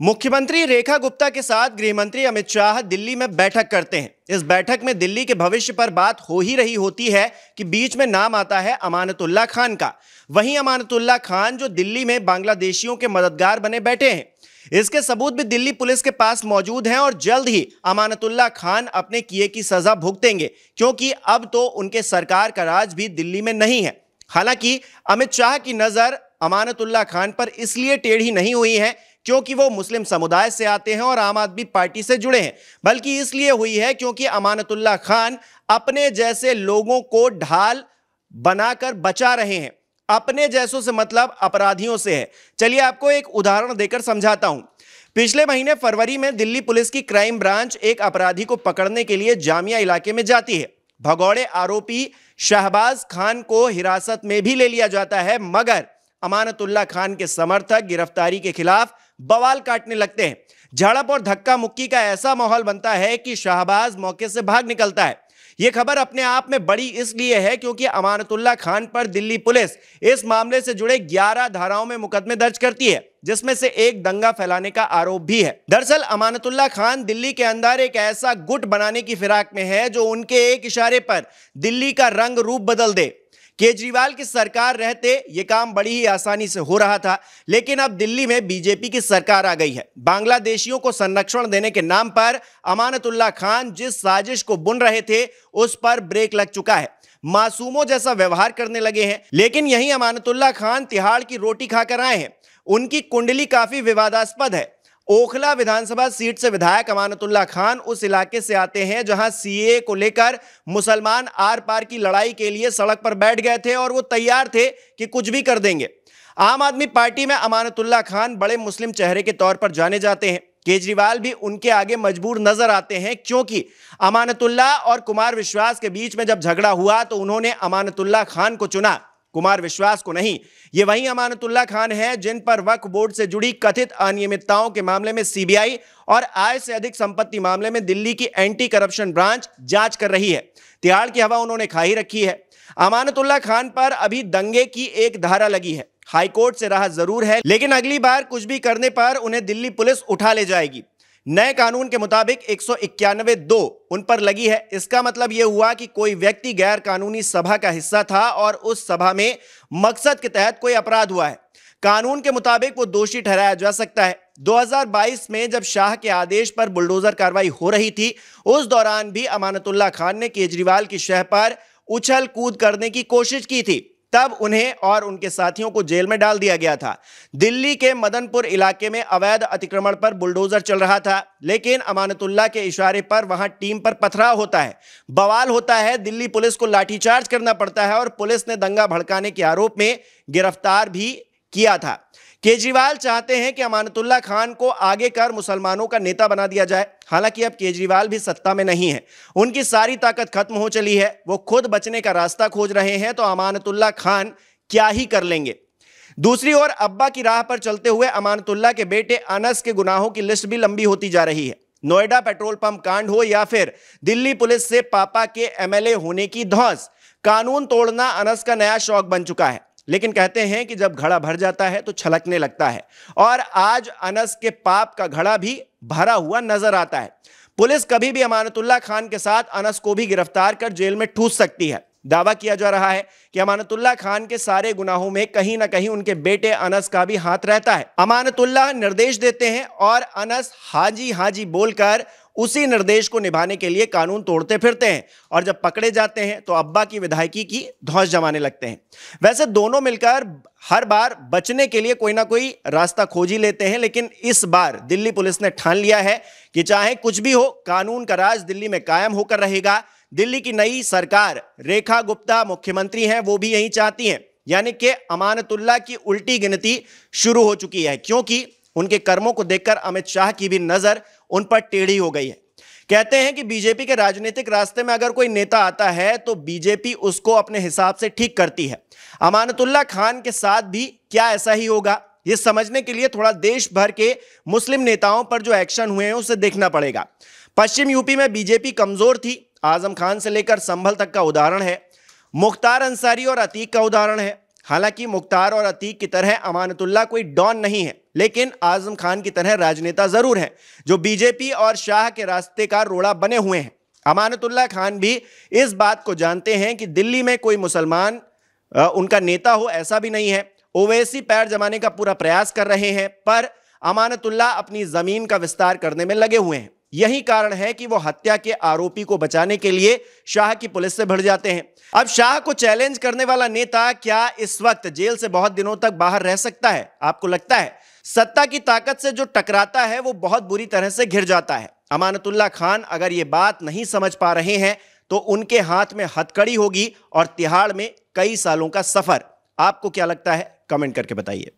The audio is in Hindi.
मुख्यमंत्री रेखा गुप्ता के साथ गृह मंत्री अमित शाह दिल्ली में बैठक करते हैं। इस बैठक में दिल्ली के भविष्य पर बात हो ही रही होती है कि बीच में नाम आता है अमानतुल्लाह खान का। वहीं अमानतुल्लाह खान जो दिल्ली में बांग्लादेशियों के मददगार बने बैठे हैं, इसके सबूत भी दिल्ली पुलिस के पास मौजूद हैं और जल्द ही अमानतुल्लाह खान अपने किए की सजा भुगतेंगे, क्योंकि अब तो उनके सरकार का राज भी दिल्ली में नहीं है। हालांकि अमित शाह की नजर अमानतुल्लाह खान पर इसलिए टेढ़ी नहीं हुई है क्योंकि वो मुस्लिम समुदाय से आते हैं और आम आदमी पार्टी से जुड़े हैं, बल्कि इसलिए हुई है क्योंकि अमानतुल्लाह खान अपने जैसे लोगों को ढाल बनाकर बचा रहे हैं। अपने जैसों से मतलब अपराधियों से है। चलिए आपको एक उदाहरण देकर समझाता हूं। पिछले महीने फरवरी में दिल्ली पुलिस की क्राइम ब्रांच एक अपराधी को पकड़ने के लिए जामिया इलाके में जाती है। भगौड़े आरोपी शहबाज खान को हिरासत में भी ले लिया जाता है, मगर अमानतुल्लाह खान के समर्थक गिरफ्तारी के खिलाफ बवाल काटने लगते हैं। झड़प और धक्का मुक्की का ऐसा माहौल बनता है कि शहबाज मौके से भाग निकलता है। यह खबर अपने आप में बड़ी इसलिए है क्योंकि अमानतुल्लाह खान पर दिल्ली पुलिस इस मामले से जुड़े 11 धाराओं में मुकदमे दर्ज करती है, जिसमें से एक दंगा फैलाने का आरोप भी है। दरअसल अमानतुल्लाह खान दिल्ली के अंदर एक ऐसा गुट बनाने की फिराक में है जो उनके एक इशारे पर दिल्ली का रंग रूप बदल दे। केजरीवाल की सरकार रहते यह काम बड़ी ही आसानी से हो रहा था, लेकिन अब दिल्ली में बीजेपी की सरकार आ गई है। बांग्लादेशियों को संरक्षण देने के नाम पर अमानतुल्लाह खान जिस साजिश को बुन रहे थे, उस पर ब्रेक लग चुका है। मासूमों जैसा व्यवहार करने लगे हैं। लेकिन यही अमानतुल्लाह खान तिहाड़ की रोटी खाकर आए हैं। उनकी कुंडली काफी विवादास्पद है। ओखला विधानसभा सीट से विधायक अमानतुल्लाह खान उस इलाके से आते हैं जहां सीएए को लेकर मुसलमान आर पार की लड़ाई के लिए सड़क पर बैठ गए थे और वो तैयार थे कि कुछ भी कर देंगे। आम आदमी पार्टी में अमानतुल्लाह खान बड़े मुस्लिम चेहरे के तौर पर जाने जाते हैं। केजरीवाल भी उनके आगे मजबूर नजर आते हैं, क्योंकि अमानतुल्लाह और कुमार विश्वास के बीच में जब झगड़ा हुआ तो उन्होंने अमानतुल्लाह खान को चुना, कुमार विश्वास को नहीं। ये वही अमानतुल्लाह खान है जिन पर वक्फ बोर्ड से जुड़ी कथित अनियमितताओं के मामले में सीबीआई और आय से अधिक संपत्ति मामले में दिल्ली की एंटी करप्शन ब्रांच जांच कर रही है। तिहाड़ की हवा उन्होंने खा ही रखी है। अमानतुल्लाह खान पर अभी दंगे की एक धारा लगी है। हाईकोर्ट से राहत जरूर है, लेकिन अगली बार कुछ भी करने पर उन्हें दिल्ली पुलिस उठा ले जाएगी। नए कानून के मुताबिक 191(2) उन पर लगी है। इसका मतलब यह हुआ कि कोई व्यक्ति गैर कानूनी सभा का हिस्सा था और उस सभा में मकसद के तहत कोई अपराध हुआ है। कानून के मुताबिक वो दोषी ठहराया जा सकता है। 2022 में जब शाह के आदेश पर बुलडोजर कार्रवाई हो रही थी, उस दौरान भी अमानतुल्लाह खान ने केजरीवाल की शह पर उछल कूद करने की कोशिश की थी। तब उन्हें और उनके साथियों को जेल में डाल दिया गया था। दिल्ली के मदनपुर इलाके में अवैध अतिक्रमण पर बुलडोजर चल रहा था, लेकिन अमानतुल्लाह के इशारे पर वहां टीम पर पथराव होता है, बवाल होता है। दिल्ली पुलिस को लाठीचार्ज करना पड़ता है और पुलिस ने दंगा भड़काने के आरोप में गिरफ्तार भी किया था। केजरीवाल चाहते हैं कि अमानतुल्लाह खान को आगे कर मुसलमानों का नेता बना दिया जाए। हालांकि अब केजरीवाल भी सत्ता में नहीं है, उनकी सारी ताकत खत्म हो चली है। वो खुद बचने का रास्ता खोज रहे हैं, तो अमानतुल्लाह खान क्या ही कर लेंगे। दूसरी ओर अब्बा की राह पर चलते हुए अमानतुल्लाह के बेटे अनस के गुनाहों की लिस्ट भी लंबी होती जा रही है। नोएडा पेट्रोल पंप कांड हो या फिर दिल्ली पुलिस से पापा के एमएलए होने की धौंस, कानून तोड़ना अनस का नया शौक बन चुका है। लेकिन कहते हैं कि जब घड़ा भर जाता है तो छलकने लगता है, और आज अनस के पाप का घड़ा भी भरा हुआ नजर आता है। पुलिस कभी भी अमानतुल्लाह खान के साथ अनस को भी गिरफ्तार कर जेल में ठूस सकती है। दावा किया जा रहा है कि अमानतुल्लाह खान के सारे गुनाहों में कहीं ना कहीं उनके बेटे अनस का भी हाथ रहता है। अमानतुल्लाह निर्देश देते हैं और अनस हाजी हाजी बोलकर उसी निर्देश को निभाने के लिए कानून तोड़ते फिरते हैं, और जब पकड़े जाते हैं तो अब्बा की विधायकी की धौंस जमाने लगते हैं। वैसे दोनों मिलकर हर बार बचने के लिए कोई ना कोई रास्ता खोज ही लेते हैं, लेकिन इस बार दिल्ली पुलिस ने ठान लिया है कि चाहे कुछ भी हो, कानून का राज दिल्ली में कायम होकर रहेगा। दिल्ली की नई सरकार, रेखा गुप्ता मुख्यमंत्री हैं, वो भी यही चाहती हैं, यानी कि अमानतुल्लाह की उल्टी गिनती शुरू हो चुकी है, क्योंकि उनके कर्मों को देखकर अमित शाह की भी नजर उन पर टेढ़ी हो गई है। कहते हैं कि बीजेपी के राजनीतिक रास्ते में अगर कोई नेता आता है तो बीजेपी उसको अपने हिसाब से ठीक करती है। अमानतुल्लाह खान के साथ भी क्या ऐसा ही होगा? ये समझने के लिए थोड़ा देश भर के मुस्लिम नेताओं पर जो एक्शन हुए हैं उसे देखना पड़ेगा। पश्चिम यूपी में बीजेपी कमजोर थी। आजम खान से लेकर संभल तक का उदाहरण है। मुख्तार अंसारी और अतीक का उदाहरण है। हालांकि मुख्तार और अतीक की तरह अमानतुल्लाह कोई डॉन नहीं है, लेकिन आजम खान की तरह राजनेता जरूर हैं जो बीजेपी और शाह के रास्ते का रोड़ा बने हुए हैं। अमानतुल्लाह खान भी इस बात को जानते हैं कि दिल्ली में कोई मुसलमान उनका नेता हो, ऐसा भी नहीं है। ओवैसी पैर जमाने का पूरा प्रयास कर रहे हैं, पर अमानतुल्लाह अपनी जमीन का विस्तार करने में लगे हुए हैं। यही कारण है कि वो हत्या के आरोपी को बचाने के लिए शाह की पुलिस से भिड़ जाते हैं। अब शाह को चैलेंज करने वाला नेता क्या इस वक्त जेल से बहुत दिनों तक बाहर रह सकता है? आपको लगता है? सत्ता की ताकत से जो टकराता है वो बहुत बुरी तरह से घिर जाता है। अमानतुल्लाह खान अगर ये बात नहीं समझ पा रहे हैं तो उनके हाथ में हथकड़ी होगी और तिहाड़ में कई सालों का सफर। आपको क्या लगता है? कमेंट करके बताइए।